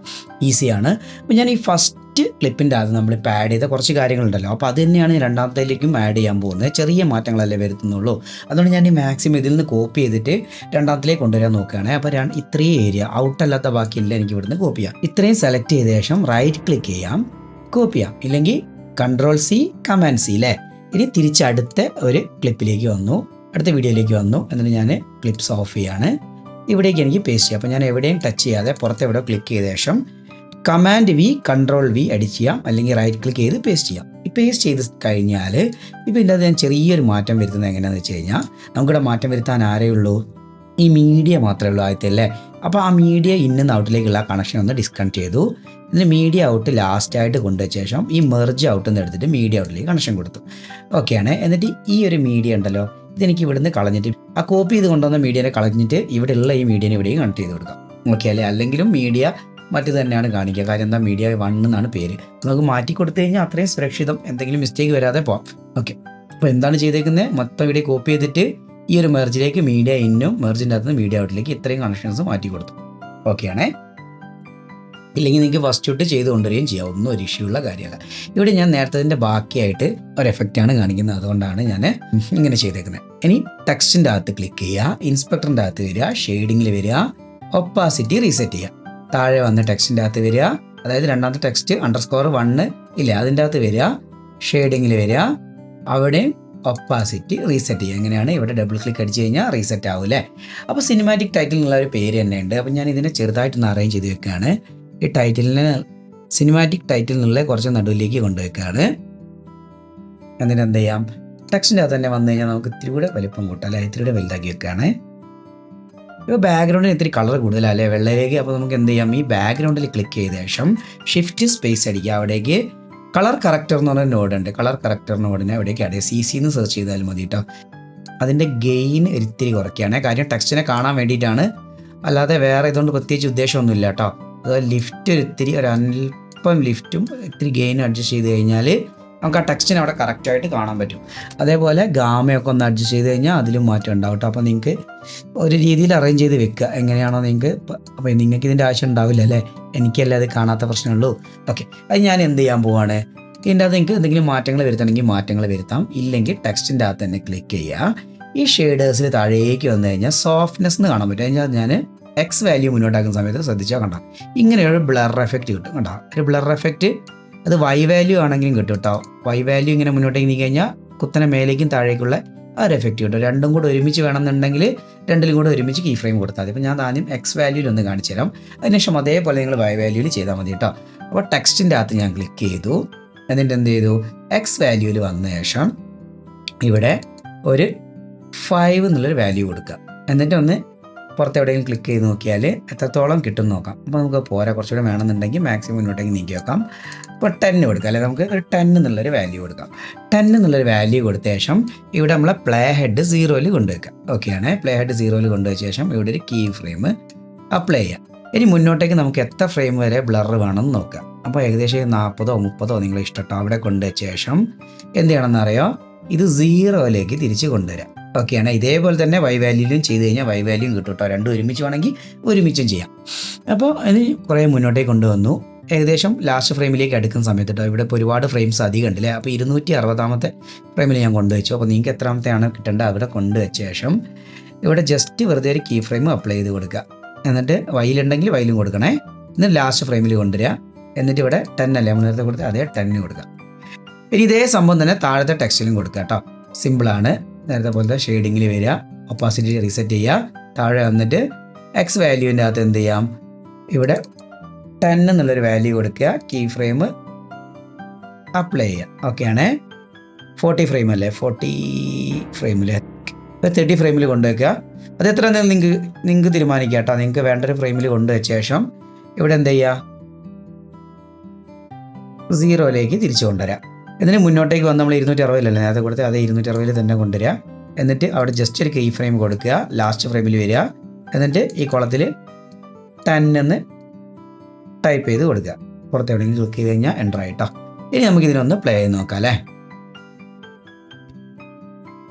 ഈസിയാണ്. അപ്പോൾ ഞാൻ ഈ ഫസ്റ്റ് ക്ലിപ്പിൻ്റെ അകത്ത് നമ്മൾ ഇപ്പോൾ ആഡ് ചെയ്ത കുറച്ച് കാര്യങ്ങളുണ്ടല്ലോ, അപ്പോൾ അത് തന്നെയാണ് രണ്ടാമത്തേലേക്കും ആഡ് ചെയ്യാൻ പോകുന്നത്. ചെറിയ മാറ്റങ്ങളല്ലേ വരുത്തുന്നുള്ളൂ. അതുകൊണ്ട് ഞാൻ ഈ മാക്സിമം ഇതിൽ നിന്ന് കോപ്പി ചെയ്തിട്ട് രണ്ടാമത്തിലേക്ക് കൊണ്ടുവരാൻ നോക്കുകയാണ്. അപ്പോൾ ഇത്രയും ഏരിയ ഔട്ടല്ലാത്ത ബാക്കിയില്ല എനിക്ക് ഇവിടുന്ന് കോപ്പി ചെയ്യാം. ഇത്രയും സെലക്ട് ചെയ്ത ശേഷം റൈറ്റ് ക്ലിക്ക് ചെയ്യാം, കോപ്പി ചെയ്യാം, ഇല്ലെങ്കിൽ കൺട്രോൾ സി, കമാൻഡ് സി അല്ലേ. ഇനി തിരിച്ച് അടുത്ത ഒരു ക്ലിപ്പിലേക്ക് വന്നു, അടുത്ത വീഡിയോയിലേക്ക് വന്നു. എന്നിട്ട് ഞാൻ ക്ലിപ്സ് ഓഫ് ചെയ്യാണ്. ഇവിടേക്ക് എനിക്ക് പേസ്റ്റ് ചെയ്യാം. അപ്പോൾ ഞാൻ എവിടെയും ടച്ച് ചെയ്യാതെ പുറത്ത് എവിടെ ക്ലിക്ക് ചെയ്ത ശേഷം കമാൻഡ് വി, കൺട്രോൾ വി അടിച്ച് ചെയ്യാം, അല്ലെങ്കിൽ റൈറ്റ് ക്ലിക്ക് ചെയ്ത് പേസ്റ്റ് ചെയ്യാം. ഈ പേസ്റ്റ് ചെയ്ത് കഴിഞ്ഞാൽ ഇപ്പോൾ ഇതിൻ്റെ അത് ഞാൻ ചെറിയൊരു മാറ്റം വരുത്തുന്നത് എങ്ങനെയാണെന്ന് വെച്ച് കഴിഞ്ഞാൽ, നമുക്കിവിടെ മാറ്റം വരുത്താൻ ആരേ ഉള്ളൂ, ഈ മീഡിയ മാത്രമേ ഉള്ളൂ ആദ്യത്തെ അല്ലേ. അപ്പോൾ ആ മീഡിയ ഇന്നും ഔട്ടിലേക്കുള്ള കണക്ഷൻ ഒന്ന് ഡിസ്കണക്ട് ചെയ്തു. ഇതിന് മീഡിയ ഔട്ട് ലാസ്റ്റായിട്ട് കൊണ്ടുവച്ച ശേഷം ഈ മെർജ് ഔട്ട് നിന്ന് എടുത്തിട്ട് മീഡിയ ഔട്ടിലേക്ക് കണക്ഷൻ കൊടുത്തു. ഓക്കെയാണ്. എന്നിട്ട് ഈ ഒരു മീഡിയ ഉണ്ടല്ലോ, ഇതെനിക്ക് ഇവിടുന്ന് കളഞ്ഞിട്ട് ആ കോപ്പി ചെയ്ത് കൊണ്ടുവന്ന മീഡിയനെ കളഞ്ഞിട്ട് ഇവിടെയുള്ള ഈ മീഡിയനെ ഇവിടേക്ക് കണക്ട് ചെയ്ത് കൊടുക്കാം. ഓക്കെ അല്ലേ. അല്ലെങ്കിലും മീഡിയ മറ്റു തന്നെയാണ് കാണിക്കുക. കാര്യം എന്താ, മീഡിയ 1 എന്നാണ് പേര്. നമുക്ക് മാറ്റി കൊടുത്തു കഴിഞ്ഞാൽ അത്രയും സുരക്ഷിതം, എന്തെങ്കിലും മിസ്റ്റേക്ക് വരാതെ പോവാം. ഓക്കെ, അപ്പോൾ എന്താണ് ചെയ്തേക്കുന്നത്, മൊത്തം ഇവിടെ കോപ്പി ചെയ്തിട്ട് ഈ ഒരു മെർജിലേക്ക് മീഡിയ ഇന്നും മെർജിൻ്റെ അകത്ത് നിന്ന് മീഡിയ ഔട്ടിലേക്ക് ഇത്രയും കണക്ഷൻസ് മാറ്റി കൊടുത്തു. ഓക്കെ ആണേ. ഇല്ലെങ്കിൽ നിങ്ങൾക്ക് ഫസ്റ്റ് തൊട്ട് ചെയ്ത് കൊണ്ടുവരികയും ചെയ്യാം, ഒന്നും ഒരു ഇഷ്യൂ ഉള്ള കാര്യമല്ല. ഇവിടെ ഞാൻ നേരത്തെ ബാക്കിയായിട്ട് ഒരു എഫക്റ്റാണ് കാണിക്കുന്നത്, അതുകൊണ്ടാണ് ഞാൻ ഇങ്ങനെ ചെയ്തേക്കുന്നത്. ഇനി ടെക്സ്റ്റിൻ്റെ അകത്ത് ക്ലിക്ക് ചെയ്യുക, ഇൻസ്പെക്ടറിൻ്റെ അകത്ത് വരിക, ഷെയ്ഡിങ്ങിൽ വരിക, ഒപ്പാസിറ്റി റീസെറ്റ് ചെയ്യുക. താഴെ വന്ന് ടെക്സ്റ്റിൻ്റെ അകത്ത് വരിക, അതായത് രണ്ടാമത്തെ ടെക്സ്റ്റ് _1 ഇല്ല അതിൻ്റെ അകത്ത് വരിക, ഷെയ്ഡിങ്ങിൽ വരിക, അവിടെ ഒപ്പാസിറ്റി റീസെറ്റ് ചെയ്യുക. എങ്ങനെയാണ് ഇവിടെ ഡബിൾ ക്ലിക്ക് അടിച്ച് കഴിഞ്ഞാൽ റീസെറ്റ് ആവും അല്ലേ. അപ്പോൾ സിനിമാറ്റിക് ടൈറ്റിൽ എന്നുള്ള ഒരു പേര് തന്നെ ഉണ്ട്. അപ്പോൾ ഞാൻ ഇതിനെ ചെറുതായിട്ടൊന്ന് അറേഞ്ച് ചെയ്ത് വെക്കുകയാണ്. ഈ ടൈറ്റിലിന് സിനിമാറ്റിക് ടൈറ്റിൽ നിന്നുള്ള കുറച്ച് നടുവിലേക്ക് കൊണ്ടുവയ്ക്കുകയാണ്. എന്നിട്ട് എന്ത് ചെയ്യാം, ടെക്സ്റ്റിൻ്റെ അകത്ത് തന്നെ വന്നു കഴിഞ്ഞാൽ നമുക്ക് ഇത്തിരി കൂടെ വലിപ്പം കൂട്ടാം അല്ലെ, ഇത്തിരി കൂടെ വലുതാക്കി വെക്കുകയാണ്. ഇപ്പോൾ ബാക്ക്ഗ്രൗണ്ടിന് ഇത്തിരി കളർ കൂടുതലല്ലേ വെള്ളയിലേക്ക്. അപ്പോൾ നമുക്ക് എന്ത് ചെയ്യാം, ഈ ബാക്ക്ഗ്രൗണ്ടിൽ ക്ലിക്ക് ചെയ്ത ശേഷം ഷിഫ്റ്റ് സ്പേസ് അടിക്കുക, അവിടേക്ക് കളർ കറക്റ്റർ എന്ന് പറഞ്ഞ നോഡുണ്ട്, കളർ കറക്റ്റർ നോഡിനെ അവിടേക്ക് അടേ CC എന്ന് സെർച്ച് ചെയ്താൽ മതി കേട്ടോ. അതിൻ്റെ ഗെയിൻ ഇത്തിരി കുറയ്ക്കുകയാണ്, കാര്യം ടെക്സ്റ്റിനെ കാണാൻ വേണ്ടിയിട്ടാണ്, അല്ലാതെ വേറെ ഇതുകൊണ്ട് പ്രത്യേകിച്ച് ഉദ്ദേശമൊന്നുമില്ല കേട്ടോ. അത് ലിഫ്റ്റ് ഇത്തിരി ഒരല്പം ലിഫ്റ്റും ഇത്തിരി ഗെയിനും അഡ്ജസ്റ്റ് ചെയ്ത് കഴിഞ്ഞാൽ നമുക്ക് ആ ടെക്സ്റ്റിനെ അവിടെ കറക്റ്റായിട്ട് കാണാൻ പറ്റും. അതേപോലെ ഗാമയൊക്കെ ഒന്ന് അഡ്ജസ്റ്റ് ചെയ്ത് കഴിഞ്ഞാൽ അതിലും മാറ്റം ഉണ്ടാവും കേട്ടോ. അപ്പോൾ നിങ്ങൾക്ക് ഒരു രീതിയിൽ അറേഞ്ച് ചെയ്ത് വെക്കുക, എങ്ങനെയാണോ നിങ്ങൾക്ക്. അപ്പോൾ നിങ്ങൾക്ക് ഇതിൻ്റെ ആവശ്യം ഉണ്ടാവില്ല അല്ലേ, എനിക്കല്ലേ അത് കാണാത്ത പ്രശ്നമുള്ളൂ. ഓക്കെ, അത് ഞാൻ എന്ത് ചെയ്യാൻ പോവാണ്, ഇതിൻ്റെ അകത്ത് നിങ്ങൾക്ക് എന്തെങ്കിലും മാറ്റങ്ങൾ വരുത്തണമെങ്കിൽ മാറ്റങ്ങൾ വരുത്താം, ഇല്ലെങ്കിൽ ടെക്സ്റ്റിൻ്റെ അകത്ത് തന്നെ ക്ലിക്ക് ചെയ്യുക. ഈ ഷെയ്ഡേഴ്സിൽ താഴേക്ക് വന്നു കഴിഞ്ഞാൽ സോഫ്റ്റ്നെസ് എന്ന് കാണാൻ പറ്റും. കഴിഞ്ഞാൽ ഞാൻ എക്സ് വാല്യൂ മുന്നോട്ടാക്കുന്ന സമയത്ത് ശ്രദ്ധിച്ചാൽ കണ്ടോ ഇങ്ങനെയൊരു ബ്ലർ എഫക്റ്റ് കിട്ടും കണ്ടോ. ഒരു ബ്ലർ എഫക്റ്റ് അത് വൈ വാല്യൂ ആണെങ്കിലും കിട്ടും കേട്ടോ. വൈ വാല്യൂ ഇങ്ങനെ മുന്നോട്ടേക്ക് നീക്കി കഴിഞ്ഞാൽ കുത്തനെ മേലേക്കും താഴേക്കുള്ള ആ ഒരു എഫക്റ്റ് കിട്ടും. രണ്ടും കൂടെ ഒരുമിച്ച് വേണമെന്നുണ്ടെങ്കിൽ രണ്ടിലും കൂടെ ഒരുമിച്ച് കീ ഫ്രെയിം കൊടുത്താൽ മതി. അപ്പോൾ ഞാൻ ആദ്യം എക്സ് വാല്യൂയിൽ ഒന്ന് കാണിച്ചു തരാം, അതിനുശേഷം അതേപോലെ നിങ്ങൾ വൈ വാല്യൂയിൽ ചെയ്താൽ മതി കേട്ടോ. അപ്പോൾ ടെക്സ്റ്റിൻ്റെ അകത്ത് ഞാൻ ക്ലിക്ക് ചെയ്തു, എന്നിട്ട് എന്ത് ചെയ്തു, എക്സ് വാല്യൂയിൽ വന്ന ശേഷം ഇവിടെ ഒരു 5 എന്നുള്ളൊരു വാല്യൂ കൊടുക്കുക. എന്നിട്ട് ഒന്ന് പുറത്ത് എവിടെയെങ്കിലും ക്ലിക്ക് ചെയ്ത് നോക്കിയാൽ എത്രത്തോളം കിട്ടും നോക്കാം. അപ്പോൾ നമുക്ക് പോരാ, കുറച്ചുകൂടെ വേണമെന്നുണ്ടെങ്കിൽ മാക്സിമം മുന്നോട്ടേക്ക് നീക്കി വെക്കാം. ഇപ്പോൾ 10 കൊടുക്കുക, അല്ലെങ്കിൽ നമുക്ക് ഒരു 10 എന്നുള്ളൊരു വാല്യൂ കൊടുക്കാം. 10 എന്നുള്ളൊരു വാല്യൂ കൊടുത്ത ശേഷം ഇവിടെ നമ്മളെ പ്ലേ ഹെഡ് 0യിൽ കൊണ്ടുവയ്ക്കാം. ഓക്കെയാണ്, പ്ലേ ഹെഡ് 0യിൽ കൊണ്ടുവച്ച ശേഷം ഇവിടെ ഒരു കീ ഫ്രെയിം അപ്ലൈ ചെയ്യാം. ഇനി മുന്നോട്ടേക്ക് നമുക്ക് എത്ര ഫ്രെയിം വരെ ബ്ലർ വേണമെന്ന് നോക്കാം. അപ്പോൾ ഏകദേശം 40 30 നിങ്ങളെ ഇഷ്ടട്ടോ അവിടെ കൊണ്ടുവച്ച ശേഷം എന്ത് ചെയ്യണമെന്ന് അറിയോ, ഇത് 0യിലേക്ക് തിരിച്ച് കൊണ്ടുവരാം. ഓക്കെയാണ്, ഇതേപോലെ തന്നെ വൈ വാല്യൂലും ചെയ്ത് കഴിഞ്ഞാൽ വൈ വാല്യൂയും കിട്ടും കേട്ടോ. രണ്ടും ഒരുമിച്ച് വേണമെങ്കിൽ ഒരുമിച്ചും ചെയ്യാം. അപ്പോൾ അതിന് കുറേ മുന്നോട്ടേക്ക് കൊണ്ടുവന്നു. ഏകദേശം ലാസ്റ്റ് ഫ്രെയിമിലേക്ക് അടുക്കുന്ന സമയത്ത് കേട്ടോ, ഇവിടെ ഇപ്പോൾ ഒരുപാട് ഫ്രെയിംസ് അധികം ഉണ്ടല്ലേ. അപ്പോൾ 260 ഫ്രെയിമിൽ ഞാൻ കൊണ്ടുവച്ചു. അപ്പോൾ നിങ്ങൾക്ക് എത്രാമത്തെയാണ് കിട്ടേണ്ടത് അവിടെ കൊണ്ടുവച്ച ശേഷം ഇവിടെ ജസ്റ്റ് വെറുതെ ഒരു കീ ഫ്രെയിം അപ്ലൈ ചെയ്ത് കൊടുക്കുക. എന്നിട്ട് വൈലുണ്ടെങ്കിൽ വൈലും കൊടുക്കണേ. എന്നിട്ട് ലാസ്റ്റ് ഫ്രെയിമിൽ കൊണ്ടുവരിക. എന്നിട്ട് ഇവിടെ 10 അല്ലേ നമ്മൾ നേരത്തെ കൊടുത്ത് അതേ 10 കൊടുക്കുക. ഇനി ഇതേ സംഭവം തന്നെ താഴത്തെ ടെക്സ്റ്റിലും കൊടുക്കുക കേട്ടോ. സിമ്പിളാണ്. നേരത്തെ പോലത്തെ ഷെയ്ഡിങ്ങിൽ വരിക, ഒപ്പാസിറ്റി റീസെറ്റ് ചെയ്യുക, താഴെ വന്നിട്ട് എക്സ് വാല്യൂവിൻ്റെ അകത്ത് എന്ത് ചെയ്യാം, ഇവിടെ 10 എന്നുള്ളൊരു വാല്യൂ കൊടുക്കുക, കീ ഫ്രെയിം അപ്ലൈ ചെയ്യുക. ഓക്കെയാണേ, 40 ഫ്രെയിം അല്ലേ, 40 ഫ്രെയിമിൽ 30 ഫ്രെയിമിൽ കൊണ്ടുവയ്ക്കുക. അത് എത്ര നിങ്ങൾക്ക് തീരുമാനിക്കുക കേട്ടോ. നിങ്ങൾക്ക് വേണ്ടൊരു ഫ്രെയിമിൽ കൊണ്ടുവച്ച ശേഷം ഇവിടെ എന്ത് ചെയ്യുക, 0യിലേക്ക് തിരിച്ചു കൊണ്ടുവരാം. എന്നിട്ട് മുന്നോട്ടേക്ക് വന്ന് നമ്മൾ 260 നേരത്തെ കൊടുത്ത് അതേ 260 തന്നെ കൊണ്ടുവരിക. എന്നിട്ട് അവിടെ ജസ്റ്റ് ഒരു കീ ഫ്രെയിം കൊടുക്കുക, ലാസ്റ്റ് ഫ്രെയിമിൽ വരിക. എന്നിട്ട് ഈ കോളത്തിൽ 10 എന്ന് ടൈപ്പ് ചെയ്ത് കൊടുക്കുക. പുറത്ത് എവിടെയെങ്കിലും ക്ലിക്ക് ചെയ്ത് കഴിഞ്ഞാൽ എൻ്റർ ആയിട്ടോ. ഇനി നമുക്ക് ഇതിനൊന്ന് പ്ലേ ചെയ്ത് നോക്കാം അല്ലേ.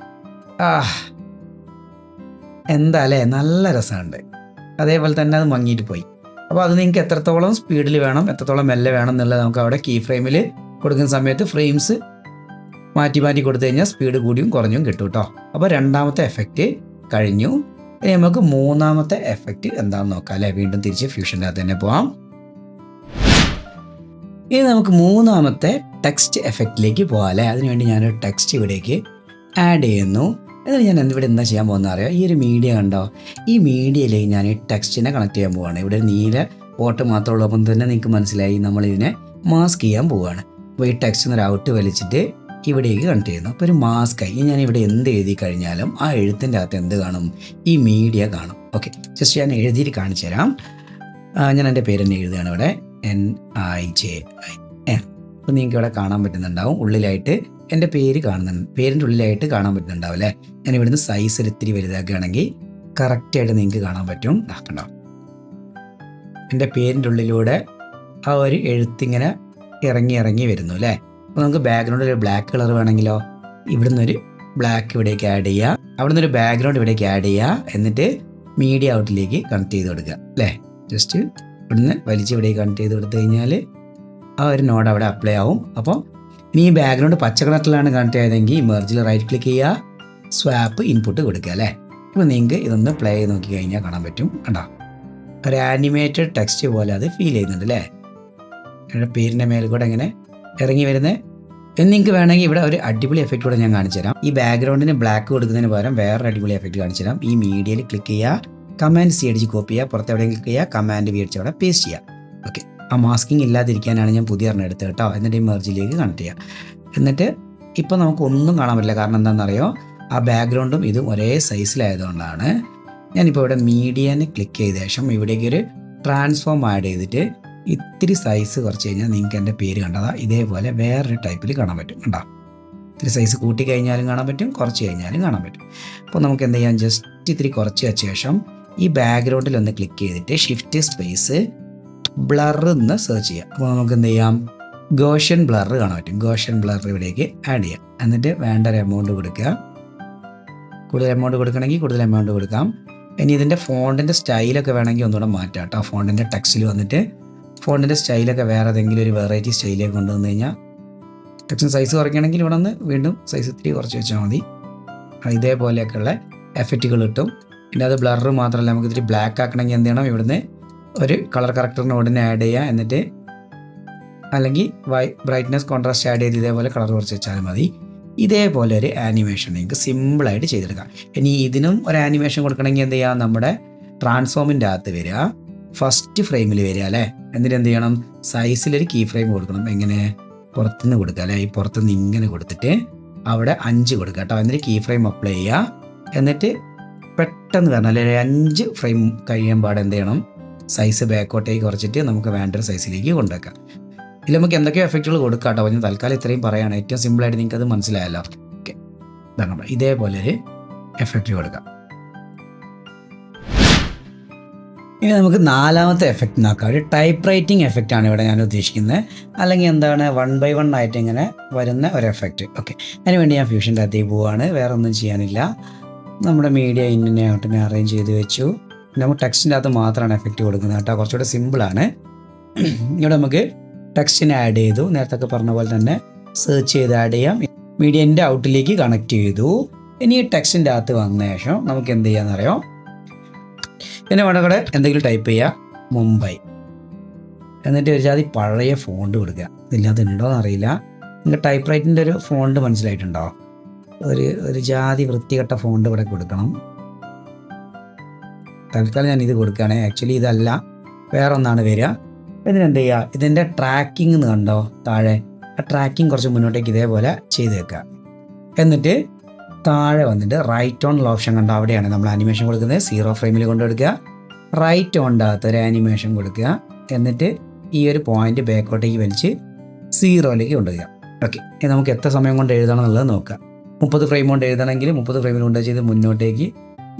എന്താ അല്ലേ, നല്ല രസമുണ്ട്. അതേപോലെ തന്നെ അത് മങ്ങിയിട്ട് പോയി. അപ്പോൾ അത് നിങ്ങൾക്ക് എത്രത്തോളം സ്പീഡിൽ വേണം, എത്രത്തോളം മെല്ലെ വേണം എന്നുള്ളത് നമുക്ക് അവിടെ കീ ഫ്രെയിമിൽ കൊടുക്കുന്ന സമയത്ത് ഫ്രെയിംസ് മാറ്റി മാറ്റി കൊടുത്തു കഴിഞ്ഞാൽ സ്പീഡ് കൂടിയും കുറഞ്ഞും കിട്ടും കേട്ടോ. അപ്പോൾ രണ്ടാമത്തെ എഫക്റ്റ് കഴിഞ്ഞു. ഇനി നമുക്ക് മൂന്നാമത്തെ എഫക്റ്റ് എന്താണെന്ന് നോക്കാം അല്ലേ. വീണ്ടും തിരിച്ച് ഫ്യൂഷൻ്റെ അകത്ത് തന്നെ പോവാം. ഇനി നമുക്ക് മൂന്നാമത്തെ ടെക്സ്റ്റ് എഫക്റ്റിലേക്ക് പോകാം അല്ലേ. അതിനുവേണ്ടി ഞാനൊരു ടെക്സ്റ്റ് ഇവിടേക്ക് ആഡ് ചെയ്യുന്നു. എന്നിട്ട് ഞാൻ ഇവിടെ എന്താ ചെയ്യാൻ പോകുന്ന അറിയാം, ഈ ഒരു മീഡിയ കണ്ടോ, ഈ മീഡിയയിലേക്ക് ഞാൻ ഈ ടെക്സ്റ്റിനെ കണക്ട് ചെയ്യാൻ പോവുകയാണ്. ഇവിടെ ഒരു നീല പോട്ട് മാത്രമേ ഉള്ളൂ. അപ്പം തന്നെ നിങ്ങൾക്ക് മനസ്സിലായി നമ്മളിതിനെ മാസ്ക് ചെയ്യാൻ പോവുകയാണ്. അപ്പോൾ ഈ ടെക്സ്റ്റ് എന്നൊരു ഔട്ട് വലിച്ചിട്ട് ഇവിടേക്ക് കണക്ട് ചെയ്യുന്നു. അപ്പോൾ ഒരു മാസ്കായി. ഞാൻ ഇവിടെ എന്ത് എഴുതി കഴിഞ്ഞാലും ആ എഴുത്തിൻ്റെ അകത്ത് എന്ത് കാണും, ഈ മീഡിയ കാണും. ഓക്കെ, ജസ്റ്റ് ഞാൻ എഴുതിയിട്ട് കാണിച്ചു തരാം. ഞാൻ എൻ്റെ പേര് തന്നെ എഴുതുകയാണ് ഇവിടെ, NIJI. അപ്പോൾ നിങ്ങൾക്ക് ഇവിടെ കാണാൻ പറ്റുന്നുണ്ടാവും. ഉള്ളിലായിട്ട് എൻ്റെ പേര് കാണുന്നുണ്ട്, പേരിൻ്റെ ഉള്ളിലായിട്ട് കാണാൻ പറ്റുന്നുണ്ടാവും അല്ലേ. ഞാൻ ഇവിടുന്ന് സൈസ് ഇത്തിരി വലുതാക്കുകയാണെങ്കിൽ കറക്റ്റായിട്ട് നിങ്ങൾക്ക് കാണാൻ പറ്റും. കണ്ടോ, എൻ്റെ പേരിൻ്റെ ഉള്ളിലൂടെ ആ ഒരു എഴുത്തിങ്ങനെ ഇറങ്ങി വരുന്നു അല്ലേ. അപ്പോൾ നമുക്ക് ബാക്ക്ഗ്രൗണ്ടിൽ ഒരു ബ്ലാക്ക് കളർ വേണമെങ്കിലോ ഇവിടുന്ന് ഒരു ബ്ലാക്ക് ഇവിടേക്ക് ആഡ് ചെയ്യുക, അവിടെ നിന്നൊരു ബാക്ക്ഗ്രൗണ്ട് ഇവിടേക്ക് ആഡ് ചെയ്യുക, എന്നിട്ട് മീഡിയ ഔട്ടിലേക്ക് കണക്ട് ചെയ്ത് കൊടുക്കുക അല്ലേ. ജസ്റ്റ് ഇവിടുന്ന് വലിച്ച് ഇവിടേക്ക് കണക്ട് ചെയ്ത് കൊടുത്തു കഴിഞ്ഞാൽ ആ ഒരു നോഡ് അവിടെ അപ്ലൈ ആവും. അപ്പോൾ ഇനി ഈ ബാക്ക്ഗ്രൗണ്ട് പച്ച കളറിലാണ് കണക്ട് ചെയ്തതെങ്കിൽ മെർജിൽ റൈറ്റ് ക്ലിക്ക് ചെയ്യുക, സ്വാപ്പ് ഇൻപുട്ട് കൊടുക്കുക അല്ലേ. ഇപ്പോൾ നിങ്ങൾക്ക് ഇതൊന്ന് പ്ലേ ചെയ്ത് നോക്കി കഴിഞ്ഞാൽ കാണാൻ പറ്റും. കണ്ടോ, ഒരു ആനിമേറ്റഡ് ടെക്സ്റ്റ് പോലെ അത് ഫീൽ ചെയ്യുന്നുണ്ട് അല്ലേ. എൻ്റെ പേരിൻ്റെ മേലെ കൂടെ ഇങ്ങനെ ഇറങ്ങി വരുന്നത്. നിങ്ങൾക്ക് വേണമെങ്കിൽ ഇവിടെ ഒരു അടിപൊളി എഫക്റ്റ് കൂടെ ഞാൻ കാണിച്ചു തരാം. ഈ ബാക്ക്ഗ്രൗണ്ടിന് ബ്ലാക്ക് കൊടുക്കുന്നതിന് പകരം വേറൊരു അടിപൊളി എഫക്റ്റ് കാണിച്ചു തരാം. ഈ മീഡിയയിൽ ക്ലിക്ക് ചെയ്യുക, കമാൻഡ് സി അടിച്ച് കോപ്പി ചെയ്യുക, പുറത്ത് എവിടെയും ക്ലിക്ക് ചെയ്യുക, കമാൻഡ് വി അടിച്ച് അവിടെ പേസ്റ്റ് ചെയ്യുക. ഓക്കെ, ആ മാസ്കിങ് ഇല്ലാതിരിക്കാനാണ് ഞാൻ പുതിയ ഒരെണ്ണം എടുത്തത് കേട്ടോ. എന്നിട്ട് ഈ മെർജിലേക്ക് കണക്ട് ചെയ്യുക. എന്നിട്ട് ഇപ്പോൾ നമുക്കൊന്നും കാണാൻ പറ്റില്ല. കാരണം എന്താണെന്നറിയോ, ആ ബാക്ക്ഗ്രൗണ്ടും ഇതും ഒരേ സൈസിലായതുകൊണ്ടാണ്. ഞാനിപ്പോൾ ഇവിടെ മീഡിയന് ക്ലിക്ക് ചെയ്ത ശേഷം ഇവിടേക്ക് ഒരു ട്രാൻസ്ഫോം ആഡ് ചെയ്തിട്ട് ഇത്തിരി സൈസ് കുറച്ച് കഴിഞ്ഞാൽ നിങ്ങൾക്ക് എൻ്റെ പേര് കണ്ടതാ ഇതേപോലെ വേറൊരു ടൈപ്പിൽ കാണാൻ പറ്റും. കണ്ടോ, ഇത്തിരി സൈസ് കൂട്ടി കഴിഞ്ഞാലും കാണാൻ പറ്റും, കുറച്ച് കഴിഞ്ഞാലും കാണാൻ പറ്റും. അപ്പോൾ നമുക്ക് എന്ത് ചെയ്യാം, ജസ്റ്റ് ഇത്തിരി കുറച്ച് വെച്ച ശേഷം ഈ ബാക്ക്ഗ്രൗണ്ടിൽ ഒന്ന് ക്ലിക്ക് ചെയ്തിട്ട് ഷിഫ്റ്റ് സ്പേസ് ബ്ലർ എന്ന് സെർച്ച് ചെയ്യാം. അപ്പോൾ നമുക്ക് എന്ത് ചെയ്യാം, ഗോഷൻ ബ്ലർ കാണാൻ പറ്റും. ഗോഷൻ ബ്ലർ ഇവിടേക്ക് ആഡ് ചെയ്യാം. എന്നിട്ട് വേണ്ട ഒരു എമൗണ്ട് കൊടുക്കുക. കൂടുതൽ എമൗണ്ട് കൊടുക്കണമെങ്കിൽ കൂടുതൽ എമൗണ്ട് കൊടുക്കാം. ഇനി ഇതിൻ്റെ ഫോണ്ടിൻ്റെ സ്റ്റൈലൊക്കെ വേണമെങ്കിൽ ഒന്നുകൂടെ മാറ്റാം കേട്ടോ. ഫോണ്ടിൻ്റെ ടെക്സ്റ്റിൽ വന്നിട്ട് ഫോണ്ടിൻ്റെ സ്റ്റൈലൊക്കെ വേറെ ഏതെങ്കിലും ഒരു വെറൈറ്റി സ്റ്റൈലിലേക്ക് കൊണ്ടുവന്നു കഴിഞ്ഞാൽ ടെക്സ്റ്റിന് സൈസ് കുറയ്ക്കണമെങ്കിൽ ഇവിടെ നിന്ന് വീണ്ടും സൈസ് ഇത്തിരി കുറച്ച് വെച്ചാൽ മതി. ഇതേപോലെയൊക്കെയുള്ള എഫക്റ്റുകൾ കിട്ടും. പിന്നെ അത് ബ്ലർ മാത്രമല്ല, നമുക്ക് ഇത്തിരി ബ്ലാക്ക് ആക്കണമെങ്കിൽ എന്ത് ചെയ്യണം, ഇവിടുന്ന് ഒരു കളർ കറക്റ്ററിന് ഉടനെ ആഡ് ചെയ്യുക. എന്നിട്ട് അല്ലെങ്കിൽ ബ്രൈറ്റ്നസ് കോൺട്രാസ്റ്റ് ആഡ് ചെയ്ത് ഇതേപോലെ കളർ കുറച്ച് വെച്ചാൽ മതി. ഇതേപോലെ ഒരു ആനിമേഷൻ നിങ്ങൾക്ക് സിമ്പിളായിട്ട് ചെയ്തെടുക്കാം. ഇനി ഇതിനും ഒരു ആനിമേഷൻ കൊടുക്കണമെങ്കിൽ എന്ത് ചെയ്യുക, നമ്മുടെ ട്രാൻസ്ഫോമിൻ്റെ അകത്ത് വരിക, ഫസ്റ്റ് ഫ്രെയിമിൽ വരിക അല്ലേ. എന്നിട്ട് എന്ത് ചെയ്യണം, സൈസിലൊരു കീ ഫ്രെയിം കൊടുക്കണം. എങ്ങനെ, പുറത്തുനിന്ന് കൊടുക്കുക അല്ലേ. ഈ പുറത്തുനിന്ന് ഇങ്ങനെ കൊടുത്തിട്ട് അവിടെ 5 കൊടുക്കുക കേട്ടോ. എന്നിട്ട് കീ ഫ്രെയിം അപ്ലൈ ചെയ്യുക. എന്നിട്ട് പെട്ടെന്ന് വരണം അല്ലെ, 5 ഫ്രെയിം കഴിയുമ്പോൾ എന്ത് ചെയ്യണം, സൈസ് ബാക്കോട്ടേക്ക് കുറച്ചിട്ട് നമുക്ക് വേണ്ടൊരു സൈസിലേക്ക് കൊണ്ടുവയ്ക്കാം. ഇതിൽ നമുക്ക് എന്തൊക്കെയോ എഫക്റ്റുകൾ കൊടുക്കാം കേട്ടോ. ഞാൻ തൽക്കാലം ഇത്രയും പറയുകയാണ്. ഏറ്റവും സിമ്പിളായിട്ട് നിങ്ങൾക്ക് അത് മനസ്സിലായല്ലോ. ഓക്കെ, ഇതാണ് ഇതേപോലെ ഒരു എഫക്റ്റ് കൊടുക്കാം. ഇനി നമുക്ക് 4ാമത്തെ എഫക്റ്റ് നോക്കാം. ഒരു ടൈപ്പ് റൈറ്റിംഗ് എഫക്റ്റാണ് ഇവിടെ ഞാൻ ഉദ്ദേശിക്കുന്നത്. അല്ലെങ്കിൽ എന്താണ്, 1 by 1 ആയിട്ട് ഇങ്ങനെ വരുന്ന ഒരു എഫക്റ്റ്. ഓക്കെ, അതിനുവേണ്ടി ഞാൻ ഫ്യൂഷൻ്റെ അകത്തേക്ക് പോവുകയാണ്. വേറെ ഒന്നും ചെയ്യാനില്ല. നമ്മുടെ മീഡിയ ഇന്നിനെ ഔട്ടിനെ അറേഞ്ച് ചെയ്ത് വെച്ചു. നമുക്ക് ടെക്സ്റ്റിൻ്റെ അകത്ത് മാത്രമാണ് എഫക്റ്റ് കൊടുക്കുന്നത് കേട്ടോ. കുറച്ചുകൂടെ സിമ്പിളാണ്. ഇവിടെ നമുക്ക് ടെക്സ്റ്റിനെ ആഡ് ചെയ്തു. നേരത്തെ പറഞ്ഞ പോലെ തന്നെ സെർച്ച് ചെയ്ത് ആഡ് ചെയ്യാം. മീഡിയൻ്റെ ഔട്ടിലേക്ക് കണക്ട് ചെയ്തു. ഇനി ഈ ടെക്സ്റ്റിൻ്റെ അകത്ത് വന്ന ശേഷം നമുക്ക് എന്ത് ചെയ്യാമെന്നറിയാം, പിന്നെ വേണ്ട കൂടെ എന്തെങ്കിലും ടൈപ്പ് ചെയ്യുക, മുംബൈ. എന്നിട്ട് ഒരു ജാതി പഴയ ഫോണ്ട് കൊടുക്കുക. ഇതില്ലാതെ ഉണ്ടോയെന്ന് അറിയില്ല. നിങ്ങൾക്ക് ടൈപ്പ് റൈറ്റിൻ്റെ ഒരു ഫോണ്ട് മനസ്സിലായിട്ടുണ്ടോ? ഒരു ജാതി വൃത്തികെട്ട ഫോണ്ട് ഇവിടെ കൊടുക്കണം. തൽക്കാലം ഞാൻ ഇത് കൊടുക്കുകയാണ്. ആക്ച്വലി ഇതല്ല, വേറെ ഒന്നാണ് വരിക. ഇതിനെന്ത് ചെയ്യുക, ഇതിൻ്റെ ട്രാക്കിംഗ് എന്ന് കണ്ടോ താഴെ, ആ ട്രാക്കിംഗ് കുറച്ച് മുന്നോട്ടേക്ക് ഇതേപോലെ ചെയ്ത് വെക്കുക. എന്നിട്ട് താഴെ വന്നിട്ട് റൈറ്റ് ഓൺ ഓപ്ഷൻ കണ്ടോ, അവിടെയാണ് നമ്മൾ ആനിമേഷൻ കൊടുക്കുന്നത്. 0 ഫ്രെയിമിൽ കൊണ്ടുകൊടുക്കുക. റൈറ്റ് ഓണിൻ്റെ അകത്ത് ഒരു ആനിമേഷൻ കൊടുക്കുക. എന്നിട്ട് ഈ ഒരു പോയിന്റ് ബാക്കോട്ടേക്ക് വലിച്ച് 0ലേക്ക് കൊണ്ടുവരിക. ഓക്കെ, നമുക്ക് എത്ര സമയം കൊണ്ട് എഴുതണം എന്നുള്ളത് നോക്കുക. 30 ഫ്രെയിം കൊണ്ട് എഴുതണമെങ്കിൽ 30 ഫ്രെയിമിൽ കൊണ്ട് ചെയ്ത് മുന്നോട്ടേക്ക്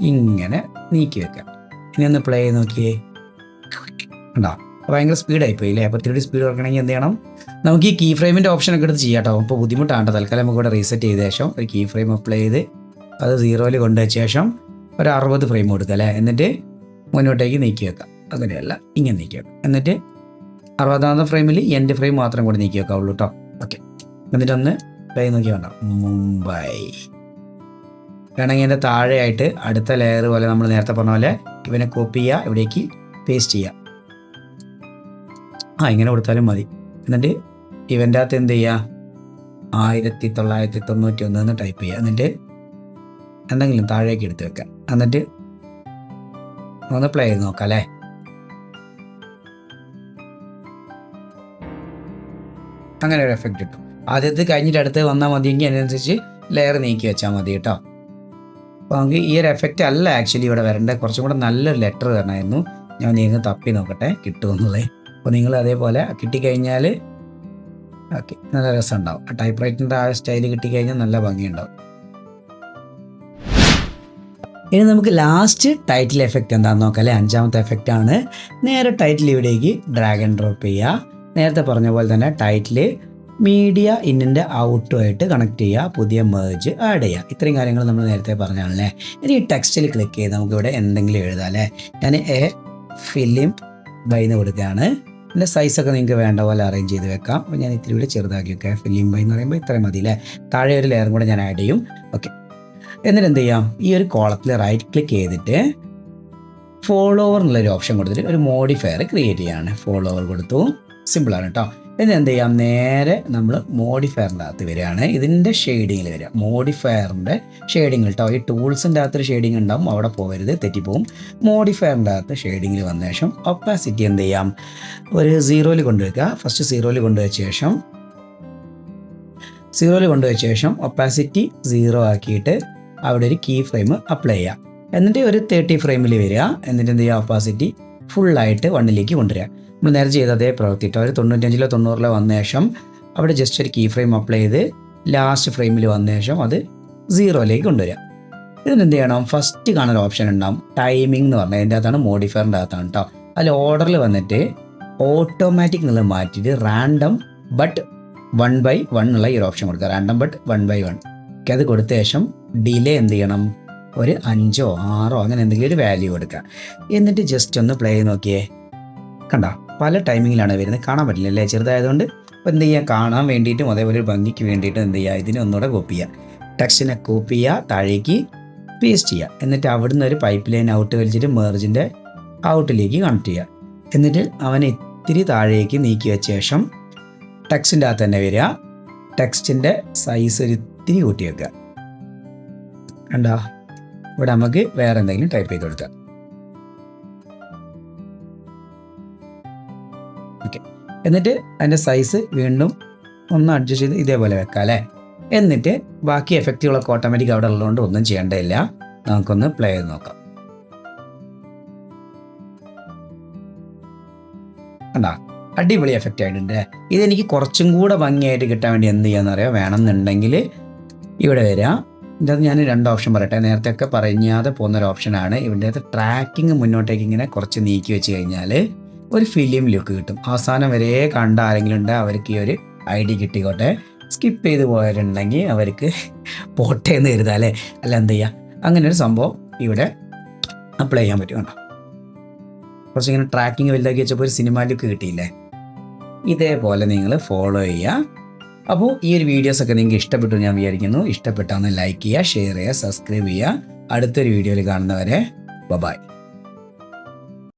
ഇങ്ങനെ നീക്കി വെക്കുക. ഇനി ഒന്ന് പ്ലേ ചെയ്ത് നോക്കിയേ, ഉണ്ടോ, ഭയങ്കര സ്പീഡായി പോയില്ലേ. അപ്പോൾ 3D സ്പീഡ് കുറയ്ക്കണമെങ്കിൽ എന്ത് ചെയ്യണം, നമുക്ക് ഈ കീ ഫ്രെയിമിൻ്റെ ഓപ്ഷനൊക്കെ എടുത്ത് ചെയ്യാം കേട്ടോ. അപ്പോൾ ബുദ്ധിമുട്ടാണ്. തൽക്കാലം നമുക്ക് ഇവിടെ റീസെറ്റ് ചെയ്ത ശേഷം ഒരു കീ ഫ്രെയിം അപ്ലൈ ചെയ്ത് അത് 0യിൽ കൊണ്ടുവച്ച ശേഷം ഒരു 60 ഫ്രെയിം കൊടുക്കുക അല്ലേ. എന്നിട്ട് മുന്നോട്ടേക്ക് നീക്കി വെക്കാം. അങ്ങനെയല്ല, ഇങ്ങനെ നീക്കി വെക്കാം. എന്നിട്ട് 60ാമത്തെ ഫ്രെയിമിൽ എൻഡ് ഫ്രെയിം മാത്രം കൂടി നീക്കി വെക്കാവുള്ളൂ കേട്ടോ. ഓക്കെ, എന്നിട്ടൊന്ന് പ്ലേ നോക്കി വേണ്ട, മുംബൈ. വേണമെങ്കിൽ എൻ്റെ താഴെയായിട്ട് അടുത്ത ലെയർ പോലെ നമ്മൾ നേരത്തെ പറഞ്ഞ പോലെ ഇവനെ കോപ്പി ചെയ്യുക, ഇവിടേക്ക് പേസ്റ്റ് ചെയ്യുക. ഇങ്ങനെ കൊടുത്താലും മതി. എന്നിട്ട് ഇവൻ്റെ അകത്ത് എന്ത് ചെയ്യുക, 1991 എന്ന് ടൈപ്പ് ചെയ്യുക. എന്നിട്ട് എന്തെങ്കിലും താഴേക്ക് എടുത്ത് വെക്കുക. എന്നിട്ട് ഒന്ന് പ്ലേ ചെയ്ത് നോക്കാം അല്ലേ. അങ്ങനെ ഒരു എഫക്റ്റ് കിട്ടും. ആദ്യത്തെ കഴിഞ്ഞിട്ട് അടുത്ത് വന്നാൽ മതിയെങ്കിൽ അതിനനുസരിച്ച് ലെയർ നീക്കി വെച്ചാൽ മതി കേട്ടോ. അപ്പോൾ നമുക്ക് ഈ ഒരു എഫക്റ്റ് അല്ല ആക്ച്വലി ഇവിടെ വരേണ്ടത്. കുറച്ചും കൂടെ നല്ലൊരു ലെറ്റർ തരണമായിരുന്നു. ഞാൻ നിങ്ങൾ തപ്പി നോക്കട്ടെ കിട്ടുമെന്നുള്ളത്. അപ്പോൾ നിങ്ങൾ അതേപോലെ കിട്ടിക്കഴിഞ്ഞാൽ ഓക്കെ, നല്ല രസം ഉണ്ടാവും. ടൈപ്പ് റൈറ്റിൻ്റെ ആ സ്റ്റൈൽ കിട്ടിക്കഴിഞ്ഞാൽ നല്ല ഭംഗിയുണ്ടാവും. ഇനി നമുക്ക് ലാസ്റ്റ് ടൈറ്റിൽ എഫക്റ്റ് എന്താണെന്ന് നോക്കാം അല്ലേ. 5ാമത്തെ എഫക്റ്റാണ്. നേരെ ടൈറ്റിൽ ഇവിടേക്ക് ഡ്രാഗ് ആൻഡ് ഡ്രോപ്പ് ചെയ്യുക. നേരത്തെ പറഞ്ഞ പോലെ തന്നെ ടൈറ്റിൽ മീഡിയ ഇന്നിൻ്റെ ഔട്ടുമായിട്ട് കണക്ട് ചെയ്യുക, പുതിയ മെർജ് ആഡ് ചെയ്യുക. ഇത്രയും കാര്യങ്ങൾ നമ്മൾ നേരത്തെ പറഞ്ഞാണല്ലേ. ഇനി ഈ ടെക്സ്റ്റിൽ ക്ലിക്ക് ചെയ്ത് നമുക്കിവിടെ എന്തെങ്കിലും എഴുതാം അല്ലേ. ഞാൻ എ ഫിലിം ബൈ എന്ന് കൊടുക്കുകയാണ്. എൻ്റെ സൈസൊക്കെ നിങ്ങൾക്ക് വേണ്ട പോലെ അറേഞ്ച് ചെയ്ത് വെക്കാം. അപ്പോൾ ഞാൻ ഇത്തിരി കൂടി ചെറുതാക്കി വെക്കാം. ഫിലിം ബൈ എന്ന് പറയുമ്പോൾ ഇത്രയും മതി അല്ലേ. താഴെ ഒരു ലെയറും കൂടെ ഞാൻ ആഡ് ചെയ്യും. ഓക്കെ, എന്നിട്ട് എന്ത് ചെയ്യാം, ഈ ഒരു കോളത്തിൽ റൈറ്റ് ക്ലിക്ക് ചെയ്തിട്ട് ഫോളോവർ എന്നുള്ളൊരു ഓപ്ഷൻ കൊടുത്തിട്ട് ഒരു മോഡിഫയർ ക്രിയേറ്റ് ചെയ്യാണ്. ഫോളോവർ കൊടുത്തു, സിമ്പിളാണ് കേട്ടോ. എന്നിട്ട് എന്ത് ചെയ്യാം, നേരെ നമ്മൾ മോഡിഫയറിൻ്റെ അകത്ത് വരികയാണ്. ഇതിൻ്റെ ഷെയ്ഡിങ്ങിൽ വരിക, മോഡിഫയറിൻ്റെ ഷെയ്ഡിങ് കേട്ടോ. ഈ ടൂൾസിൻ്റെ അകത്തൊരു ഷെയ്ഡിങ് ഉണ്ടാവും, അവിടെ പോകരുത്, തെറ്റിപ്പോവും. മോഡിഫയറിൻ്റെ അകത്ത് ഷെയ്ഡിങ്ങിൽ വന്ന ശേഷം ഒപ്പാസിറ്റി എന്ത് ചെയ്യാം, ഒരു 0 കൊണ്ടുവയ്ക്കുക. ഫസ്റ്റ് 0 കൊണ്ടുവച്ച ശേഷം ഒപ്പാസിറ്റി 0 ആക്കിയിട്ട് അവിടെ ഒരു കീ ഫ്രെയിം അപ്ലൈ ചെയ്യുക. എന്നിട്ട് ഒരു 30 ഫ്രെയിമിൽ വരിക. എന്നിട്ട് എന്ത് ചെയ്യുക, ഒപ്പാസിറ്റി ഫുള്ളായിട്ട് 1 കൊണ്ടുവരിക. നമ്മൾ നേരെ ചെയ്ത അതേ പ്രവൃത്തി കേട്ടോ. ഒരു 95 90 വന്ന ശേഷം അവിടെ ജസ്റ്റ് ഒരു കീ ഫ്രെയിം അപ്ലൈ ചെയ്ത് ലാസ്റ്റ് ഫ്രെയിമിൽ വന്ന ശേഷം അത് 0 കൊണ്ടുവരിക. ഇതിന് എന്ത് ചെയ്യണം, ഫസ്റ്റ് കാണുന്ന ഓപ്ഷൻ ഉണ്ടാവും ടൈമിംഗ് എന്ന് പറഞ്ഞാൽ, അതിൻ്റെ അകത്താണ് മോഡിഫയറിൻ്റെ അകത്താണ് കേട്ടോ. അതിൽ ഓർഡറിൽ വന്നിട്ട് ഓട്ടോമാറ്റിക് എന്നുള്ളത് മാറ്റിയിട്ട് റാൻഡം ബട്ട് 1/1 എന്നുള്ള ഈ ഒരു ഓപ്ഷൻ കൊടുക്കുക. റാൻഡം ബട്ട് 1/1 ഒക്കെ അത് കൊടുത്ത ശേഷം ഡിലേ എന്ത് ചെയ്യണം, ഒരു 5 or 6 അങ്ങനെ എന്തെങ്കിലും ഒരു വാല്യൂ കൊടുക്കുക. എന്നിട്ട് ജസ്റ്റ് ഒന്ന് പ്ലേ ചെയ്ത് നോക്കിയേ, കണ്ട പല ടൈമിങ്ങിലാണ് വരുന്നത്, കാണാൻ പറ്റില്ല അല്ലേ ചെറുതായതുകൊണ്ട്. അപ്പോൾ എന്ത് ചെയ്യുക, കാണാൻ വേണ്ടിയിട്ടും അതേപോലെ ഒരു ഭംഗിക്ക് വേണ്ടിയിട്ടും എന്ത് ചെയ്യുക, ഇതിനെ ഒന്നുകൂടെ കോപ്പി ചെയ്യുക. ടെക്സ്റ്റിനെ കോപ്പി ചെയ്യുക, താഴേക്ക് പേസ്റ്റ് ചെയ്യുക. എന്നിട്ട് അവിടുന്ന് ഒരു പൈപ്പ് ലൈൻ ഔട്ട് വലിച്ചിട്ട് മെർജിൻ്റെ ഔട്ടിലേക്ക് കണക്ട് ചെയ്യുക. എന്നിട്ട് അവനെ ഇത്തിരി താഴേക്ക് നീക്കി വെച്ച ശേഷം ടെക്സ്റ്റിൻ്റെ അകത്ത് തന്നെ വരിക. ടെക്സ്റ്റിൻ്റെ സൈസ് ഒരു ഇത്തിരി കൂട്ടി വെക്കുക. കണ്ടോ, ഇവിടെ നമുക്ക് വേറെ എന്തെങ്കിലും ടൈപ്പ് ചെയ്ത് കൊടുക്കാം. ഓക്കെ, എന്നിട്ട് അതിൻ്റെ സൈസ് വീണ്ടും ഒന്ന് അഡ്ജസ്റ്റ് ചെയ്ത് ഇതേപോലെ വെക്കാം അല്ലേ. എന്നിട്ട് ബാക്കി എഫക്റ്റുകളൊക്കെ ഓട്ടോമാറ്റിക് അവിടെ ഉള്ളതുകൊണ്ട് ഒന്നും ചെയ്യേണ്ടതില്ല. നമുക്കൊന്ന് പ്ലേ ചെയ്ത് നോക്കാം. കണ്ടാ, അടിപൊളി എഫക്റ്റ് ആയിട്ടുണ്ട്. ഇതെനിക്ക് കുറച്ചും കൂടെ ഭംഗിയായിട്ട് കിട്ടാൻ വേണ്ടി എന്ത് ചെയ്യാന്ന് അറിയാം, വേണമെന്നുണ്ടെങ്കിൽ ഇവിടെ വരിക. ഇതിൻ്റെ അത് ഞാൻ 2 ഓപ്ഷൻ പറയട്ടെ. നേരത്തെ ഒക്കെ പറയാതെ പോകുന്നൊരു ഓപ്ഷനാണ്. ഇവിടെ ട്രാക്കിങ് മുന്നോട്ടേക്ക് ഇങ്ങനെ കുറച്ച് നീക്കി വെച്ച് കഴിഞ്ഞാൽ ഒരു ഫിലിം ലുക്ക് കിട്ടും. അവസാനം വരെ കണ്ട ആരെങ്കിലും ഉണ്ട് അവർക്ക് ഈ ഒരു ID കിട്ടിക്കോട്ടെ. സ്കിപ്പ് ചെയ്ത് പോയിട്ടുണ്ടെങ്കിൽ അവർക്ക് പോട്ടെ എന്ന് കരുതാം അല്ലേ. അല്ല എന്ത് ചെയ്യുക, അങ്ങനെ ഒരു സംഭവം ഇവിടെ അപ്ലൈ ചെയ്യാൻ പറ്റും. കണ്ടോ, കുറച്ചിങ്ങനെ ട്രാക്കിങ് വലുതാക്കി വെച്ചപ്പോൾ ഒരു സിനിമ ലുക്ക് കിട്ടിയില്ലേ. ഇതേപോലെ നിങ്ങൾ ഫോളോ ചെയ്യുക. അപ്പോൾ ഈ ഒരു വീഡിയോസൊക്കെ നിങ്ങൾക്ക് ഇഷ്ടപ്പെട്ടു ഞാൻ വിചാരിക്കുന്നു. ഇഷ്ടപ്പെട്ടാന്ന് ലൈക്ക് ചെയ്യുക, ഷെയർ ചെയ്യുക, സബ്സ്ക്രൈബ് ചെയ്യുക. അടുത്തൊരു വീഡിയോയിൽ കാണുന്നവരെ ബൈ.